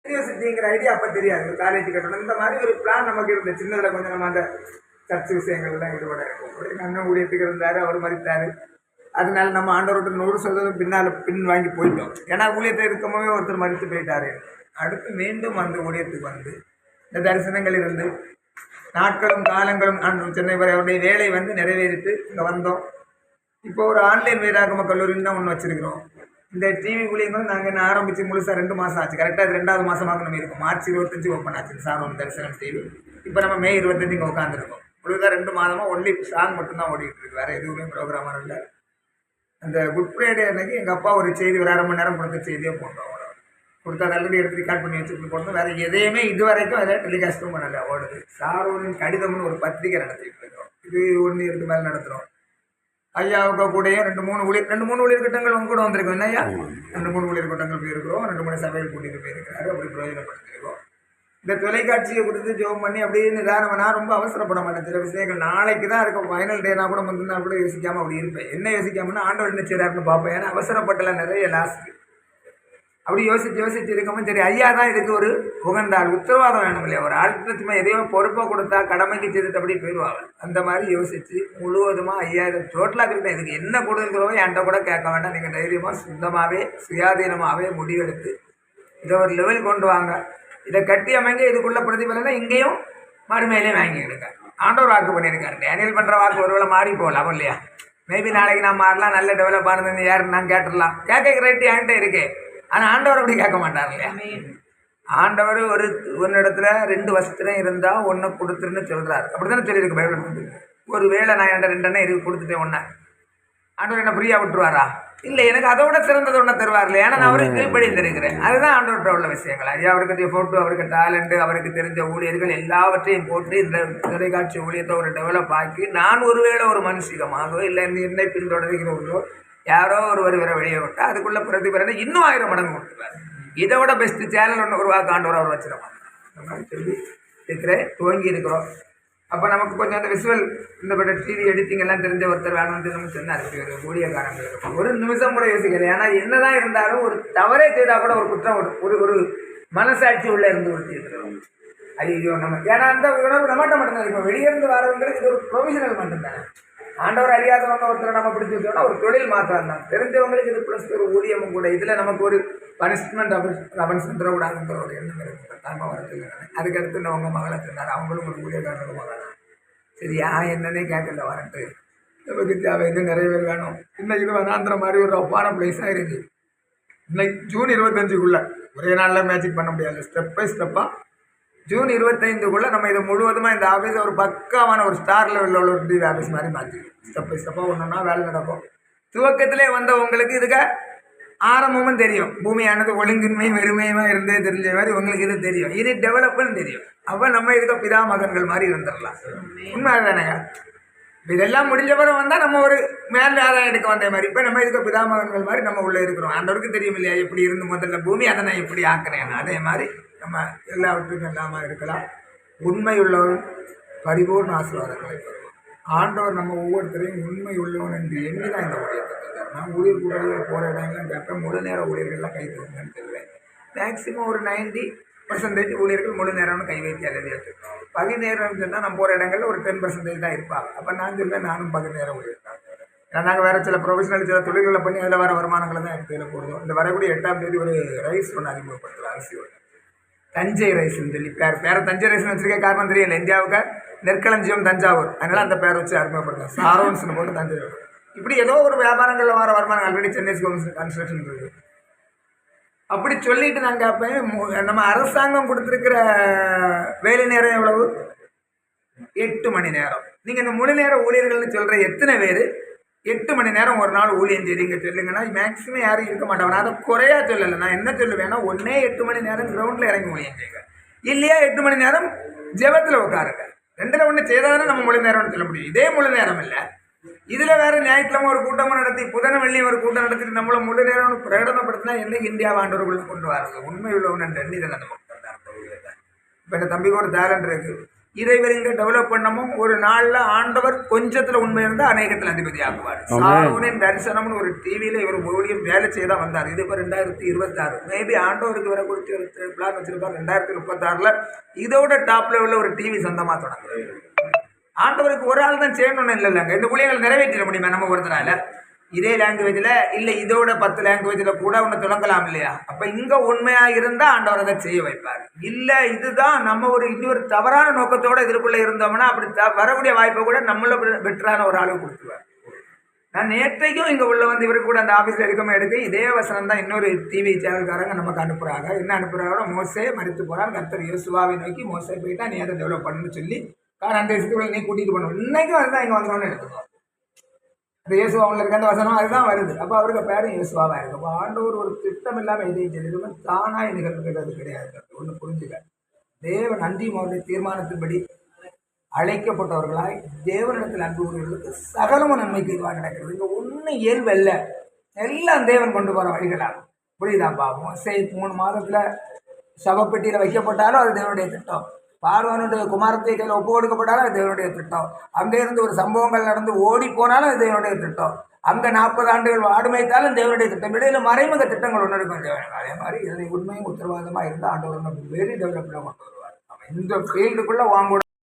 யூனிவர்சிட்டிங்கிற idea அப்போ தெரியாது. College கட்டணும் இந்த மாதிரி ஒரு பிளான் நமக்கு இருந்த சின்னதில் கொஞ்சம் நம்ம அந்த சர்ச்சை விஷயங்கள்லாம் ஈடுபட இருக்கும். எங்கள் அண்ணன் ஊழியத்துக்கு இருந்தார், அவர் மறித்தார். அதனால நம்ம ஆண்டவர்கிட்ட 100% பின் வாங்கி போயிட்டோம். ஏன்னா ஊழியத்தை இருக்கும்போது ஒருத்தர் மறித்து போயிட்டாரு. அடுத்து மீண்டும் அந்த ஊழியத்துக்கு வந்து இந்த தரிசனங்கள் இருந்து நாட்களும் காலங்களும் சென்னை வரை அவருடைய வேலை வந்து நிறைவேறிட்டு இங்கே வந்தோம். இப்போ ஒரு ஆன்லைன் வேதாகம கல்லூரின்னு தான் ஒன்று வச்சுருக்கிறோம். இந்த டிவி ஊழியங்களும் நாங்கள் என்ன ஆரம்பித்து முழுசாக 2 மாதம் ஆச்சு. கரெக்டாக இது 2வது மாதமாக நம்ம இருக்கோம். மார்ச் 25 ஓப்பன் ஆச்சு சாரோன் தரிசனம் டிவி. இப்போ நம்ம மே 25 இங்கே உட்காந்துருக்கோம். முழுதாக 2 மாதமாக ஒன்லி சாங் மட்டும்தான் ஓடிட்டு இருக்கு. வேறு எதுவுமே ப்ரோக்ராமாக இல்லை. அந்த குட் ஃப்ரைடே அன்னைக்கு எங்கள் அப்பா ஒரு செய்தி ஒரு 1/2 மணி நேரம் கொடுத்த செய்தியே போட்டோம். கொடுத்து அதை ஆல்ரெடி எடுத்து ரெக்கார்ட் பண்ணி வச்சுட்டு போட்டோம். வேறு எதையுமே இது வரைக்கும் அதில் டெலிகாஸ்ட்டும் பண்ணலை. ஓடுது. சாரோனின் கடிதம்னு ஒரு பத்திரிகை நடத்திட்டு இருக்கிறோம். இது 1 இயருக்கு மேலே நடத்துகிறோம். ஐயாவுக்கு கூடயே 2-3 ஊழியர் கூட்டங்கள் உங்க கூட வந்திருக்கோம். ஐயா 2-3 ஊழியர் கூட்டங்கள் போயிருக்கிறோம். 2-3 சபைகள் கூட்டிகிட்டு போயிருக்கிறாரு. அப்படி பிரயோஜனப்படுத்திருக்கோம். இந்த தொலைக்காட்சியை கொடுத்து ஜோம் பண்ணி அப்படியே நிதானம். நான் ரொம்ப அவசரப்பட மாட்டேன். சில விஷயங்கள் நாளைக்கு தான் இருக்கும். ஃபைனல் டேனா கூட முந்தினா கூட யோசிக்காமல் அப்படி இருப்பேன். என்ன யோசிக்காமன்னா ஆண்டவர் என்ன செய்கிறாருன்னு பார்ப்பேன். ஏன்னா அவசரப்பட்டல நிறைய லாஸ்ட் அப்படி யோசிச்சு இருக்கவும் சரி ஐயா தான் இதுக்கு ஒரு உகந்தாள் உத்தரவாதம் வேணும் இல்லையா. ஒரு ஆளுக்கு சும்மா எதையோ பொறுப்பை கொடுத்தா கடமைக்கு செய்துட்டு அப்படி போயிடுவாங்க. அந்த மாதிரி யோசித்து முழுவதுமாக ஐயா இதை டோட்டலாக கிட்ட இதுக்கு என்ன கொடுக்குறோ என்கிட்ட கூட கேட்க வேண்டாம். நீங்கள் தைரியமாக சுத்தமாகவே சுயாதீனமாகவே முடிவெடுத்து இதை ஒரு லெவல் கொண்டு வாங்க. இதை கட்டி அமைங்க. இதுக்குள்ள பிரதிபலனை இங்கேயும் மறுமையிலையும் வாங்கிக்கிடுங்க. ஆண்டவர் வாக்கு பண்ணியிருக்காரு. டேனியல் பண்ணுற வாக்கு ஒருவேளை மாறி போகலாம் இல்லையா. மேபி நாளைக்கு நான் மாறலாம், நல்ல டெவலப் ஆனதுன்னு யாருன்னு நான் கேட்டுடலாம். கேட்க ரைட்டு என்கிட்ட இருக்கு. ஆனால் ஆண்டவர் அப்படி கேட்க மாட்டார் இல்லையா. ஆண்டவர் ஒரு இடத்துல 2 வசத்திரம் இருந்தால் 1 கொடுத்துருன்னு சொல்கிறார். அப்படி தானே சொல்லியிருக்கு பைபிள். ஒரு வேளை நான் என்கிட்ட 2 எண்ணம் கொடுத்துட்டேன் 1. ஆண்டவர் என்ன ஃப்ரீயாக விட்டுருவாரா? இல்லை, எனக்கு அதை விட சிறந்தது 1 தருவார் இல்லையா. ஏன்னா நான் அவருக்கு கீழ்ப்படிந்திருக்கிறேன். அதுதான் ஆண்டவர்கிட்ட உள்ள விஷயங்கள். ஐயா அவருக்கு ஃபோட்டோ, அவருக்கு டேலண்ட்டு, அவருக்கு தெரிஞ்ச ஊழியர்கள் எல்லாவற்றையும் போட்டு இந்த தொலைக்காட்சி ஊழியத்தை ஒரு டெவலப் ஆக்கி நான் ஒருவேளை ஒரு மனுஷிகமாகவோ இல்லை என்னை பின்தொடர்கிறவர்களோ யாரோ ஒருவர் வரை வெளியே விட்டால் அதுக்குள்ள பிரதிபலனை இன்னும் 1000 மடங்கு கொடுத்துருவார். இதை விட பெஸ்ட்டு சேனல் ஒன்று உருவாக்க ஆண்டவர் அவர் வச்சிருவாங்க. அந்த மாதிரி சொல்லி இருக்கிறேன் துவங்கி இருக்கிறோம். அப்போ நமக்கு கொஞ்சம் அந்த விசுவல் இந்த டிவி எடிட்டிங் எல்லாம் தெரிஞ்ச ஒருத்தர் வேணும்னு நம்ம சொன்னார். ஊழியக்காரங்களுக்கு ஒரு நிமிஷம் கூட யோசிக்கல. ஏன்னா என்னதான் இருந்தாலும் ஒரு தவறே செய்தால் கூட ஒரு குற்றம் ஒரு மனசாட்சி உள்ள இருந்து கொடுத்துருக்கிறோம். ஐயோ நம்ம ஏன்னா அந்த உணர்வு நம்மகிட்ட மட்டும்தான். இப்போ வெளியிருந்து வரவங்களுக்கு இது ஒரு ப்ரொவிஷனல் மட்டும்தானே. ஆண்டவர் அறியாதவங்க ஒருத்தரை நம்ம பிடிச்சி வச்சோம்னா ஒரு தொழில் மாற்றம் தான். தெரிஞ்சவங்களுக்கு இது ப்ளஸ் ஒரு ஊதியமும் கூட. இதில் நமக்கு ஒரு பனிஷ்மெண்ட் அவன்ஸ் வந்துடக்கூடாதுங்கிற ஒரு எண்ணம் இருக்குது. தாய்மா வரதில்லை. அதுக்கடுத்து அவங்க மகளை சொன்னார். அவங்களும் ஒரு ஊழியக்காரர்கள் மகள். சரி என்னன்னே கேட்கல வரட்டு நமக்கு தேவை இன்னும் நிறைய பேர் வேணும். இன்னைக்கு இது வனாந்திர மாதிரி ஒரு ரப்பான பிளேஸாக இருக்குது. இன்னைக்கு ஜூன் 25க்குள்ளே ஒரே நாளில் மேஜிக் பண்ண முடியாது. ஸ்டெப் பை ஸ்டெப்பாக ஜூன் 25க்குள்ளே நம்ம இதை முழுவதுமாக இந்த ஆஃபீஸை ஒரு பக்காவான ஒரு ஸ்டார் லெவலில் உள்ள ஒரு டிவி ஆஃபீஸ் மாதிரி மாற்றி ஸ்டெப் பை ஸ்டெப்பாக ஒன்றுனா வேலை நடக்கும். துவக்கத்திலே வந்த உங்களுக்கு இதுக்கு ஆரம்பமும் தெரியும். பூமியானது ஒழுங்கின்மையும் வெறுமையுமாக இருந்தே தெரிஞ்ச மாதிரி உங்களுக்கு இது தெரியும். இது டெவலப்னு தெரியும். அப்போ நம்ம இதுக்கு பிதா மகன்கள் மாதிரி இருந்துடலாம். உண்மை தானேங்க. இதெல்லாம் முடிஞ்ச பிறகு வந்தால் நம்ம ஒரு மேல் ஆதாயம் எடுக்க வந்த மாதிரி. இப்போ நம்ம இதுக்கு பிதா மகன்கள் மாதிரி நம்ம உள்ளே இருக்கிறோம். ஆண்டவருக்கு தெரியும் இல்லையா எப்படி இருந்து முதல்ல பூமி அதை நான் எப்படி ஆக்குறேன். அதே மாதிரி நம்ம எல்லாவற்றுக்கும் எல்லாமே இருக்கலாம். உண்மை உள்ளவன் பரிபூர்ண ஆசீர்வாதங்களை பெறுவோம். ஆண்டவர் நம்ம ஒவ்வொருத்தரையும் உண்மை உள்ளவன் என்று எண்ணி தான் இந்த ஊழியத்தை தந்தார். நான் ஊழியர் கூடலில் போகிற இடங்கள்லாம் கேட்பேன். முழு நேர ஊழியர்கள்லாம் கை தருங்கன்னு சொல்லுவேன். மேக்ஸிமம் ஒரு 90% ஊழியர்கள் முழு நேரம்னு கை வைத்து எழுதி வச்சுருக்கோம். பகுதி நேரம்னு சொன்னால் நம்ம போகிற இடங்களில் ஒரு 10% தான் இருப்பாங்க. அப்போ நான் சொல்லுவேன் நானும் பகுதி நேரம் ஊழியர் தான். ஏன்னா நாங்கள் வேறு சில ப்ரொஃபஷனல் சில தொழில்களை பண்ணி அதில் வர வருமானங்களை தான் எடுத்து இதில் போடுவோம். இந்த வரக்கூடிய 8ஆம் தேதி ஒரு ரைஸ் ஒன்று அறிமுகப்படுத்தலாம். அரிசியோட தஞ்சை ரைஸ்ன்னு சொல்லி பேரை தஞ்சை ரைஸ்னு வச்சுருக்க காரணம் தெரியல. இந்தியாவுக்கு நெற்களஞ்சியம் தஞ்சாவூர், அதனால் அந்த பேரை வச்சு அறிமுகப்படுத்தலாம். சாரோன்ஸ்னு போட்டு தஞ்சை. இப்படி ஏதோ ஒரு வியாபாரங்களில் வர வருமானம் ஆல்ரெடி சென்னை கன்ஸ்ட்ரக்ஷன் இருக்குது. அப்படி சொல்லிட்டு நான் கேட்பேன், நம்ம அரசாங்கம் கொடுத்துருக்கிற வேலை நேரம் எவ்வளவு? 8 மணி நேரம். நீங்கள் இந்த முழு நேர ஊழியர்கள்னு சொல்கிற எத்தனை பேர் 8 மணி நேரம் ஒரு நாள் ஊழியம் செய்றீங்க சொல்லுங்கன்னா மேக்ஸிமம் யாரும் இருக்க மாட்டாங்க. நான் அதை குறையா சொல்லலை. நான் என்ன சொல்லுவேன்னா ஒன்றே 8 மணி நேரம் கிரவுண்டில் இறங்கி ஊழியம் செய்யுங்க. இல்லையா 8 மணி நேரம் ஜெபத்தில் உட்காருங்க. 2ல் 1 செய்தாதானே நம்ம முழு நேரம்னு சொல்ல முடியும். இதே முழு நேரம் இல்லை. இதில் வேறு ஞாயிற்றுக்கிழமை ஒரு கூட்டமாக நடத்தி புதன வெள்ளி ஒரு கூட்டம் நடத்திட்டு நம்மளை முழு நேரம் பிரகடனப்படுத்தினா என்னைக்கு இந்தியா ஆண்டவர்களுக்கு கொண்டு வராங்க. உண்மை உள்ளவன் எண்ணி இதை நம்ம கொண்டாடுறோம். இப்போ இந்த தம்பிக்கு ஒரு டேலண்ட் இருக்குது. இதை இங்க டெவலப் பண்ணமும் ஒரு நாள்ல ஆண்டவர் கொஞ்சத்துல உண்மை இருந்தால் அநேகத்தில் அதிபதி ஆகுவார். சாரோனின் தரிசனம்னு ஒரு டிவியில இவர் ஊழியம் வேலை செய்ய தான் வந்தார். இது இப்போ 2026. மேபி ஆண்டவருக்கு வர குறித்து ஒரு பிளான் வச்சிருப்பார். 2036 இதோட டாப் லெவலில் ஒரு டிவி சொந்தமாக தொடங்குது. ஆண்டவருக்கு ஒரு ஆள் தான் செய்யணும்னு இல்லைங்க. இந்த ஊழியர்கள் நிறைவேற்றிட முடியுமா நம்ம ஒருத்தரால? இதே லாங்குவேஜில் இல்லை இதோட 10 லாங்குவேஜில் கூட ஒன்று தொடங்கலாம் இல்லையா? அப்போ இங்கே உண்மையாக இருந்தால் ஆண்டவர் அதை செய்ய வைப்பார். இல்லை இதுதான் நம்ம இன்னொரு தவறான நோக்கத்தோடு இதற்குள்ளே இருந்தோம்னா அப்படி வரக்கூடிய வாய்ப்பை கூட நம்மள பெட்டரான ஒரு ஆளுக்கு கொடுத்துருவார். நான் நேற்றைக்கும் இங்கே உள்ள வந்து இவருக்கு கூட அந்த ஆஃபீஸில் எடுக்க இதே வசனம் தான் இன்னொரு டிவி சேனல்காரங்க நமக்கு அனுப்புகிறாங்க. என்ன அனுப்புகிறாங்கன்னா, மோசே மரித்து போகிறான், கர்த்தர் யோசுவாவை நோக்கி மோசே போயிட்டா நீ அதை டெவலப் பண்ணணும்னு சொல்லி 2 வருஷத்துக்குள்ள நீ கூட்டிகிட்டு போகணும். இன்னைக்கும் அதுதான் இங்கே வந்தோன்னு எடுத்துக்கோ. இந்த இயேசுவா அவங்க இருக்க அந்த வசனம் அதுதான் வருது. அப்போ அவருக்கு பேரும் இயேசுவாவாக இருக்கும். அப்போ ஆண்டவர் ஒரு திட்டம் இல்லாமல் எதையும் செய்யறது தானாக நிகழ்கிறது கிடையாது. ஒன்று புரிஞ்சுக்க, தேவன் அன்றியும் அவருடைய தீர்மானத்தின்படி அழைக்கப்பட்டவர்களாய் தேவனிடத்தில் அன்பு கூறுவதற்கு சகலமும் நன்மைக்கு இதுவாக நடக்கிறது. இங்கே ஒன்றும் இயல்பு இல்லை, எல்லாம் தேவன் கொண்டு போகிற வழிகளாகும். புரியுதாப்பா? 3 மாதத்தில் சவப்பெட்டியில் வைக்கப்பட்டாலும் அது தேவனுடைய திட்டம். பார்வனுடைய குமாரத்தை கையில் ஒப்பு கொடுக்கப்பட்டாலும் அது தேவனுடைய திட்டம். அங்கே இருந்து ஒரு சம்பவங்கள் நடந்து ஓடி போனாலும் அது தேவனுடைய திட்டம். அங்கே 40 ஆண்டுகள் ஆடுமைத்தாலும் தேவனுடைய திட்டம். இடையில மறைமுக திட்டங்கள் ஒன்று இருக்கும் தேவன். அதே மாதிரி இதை உண்மையும் உத்தரவாதமாக இருந்தால் ஆண்டவர் வெரி டெவலப்மெண்ட் கொண்டு வருவார். நம்ம இந்த ஃபீல்டுக்குள்ளே வாங்க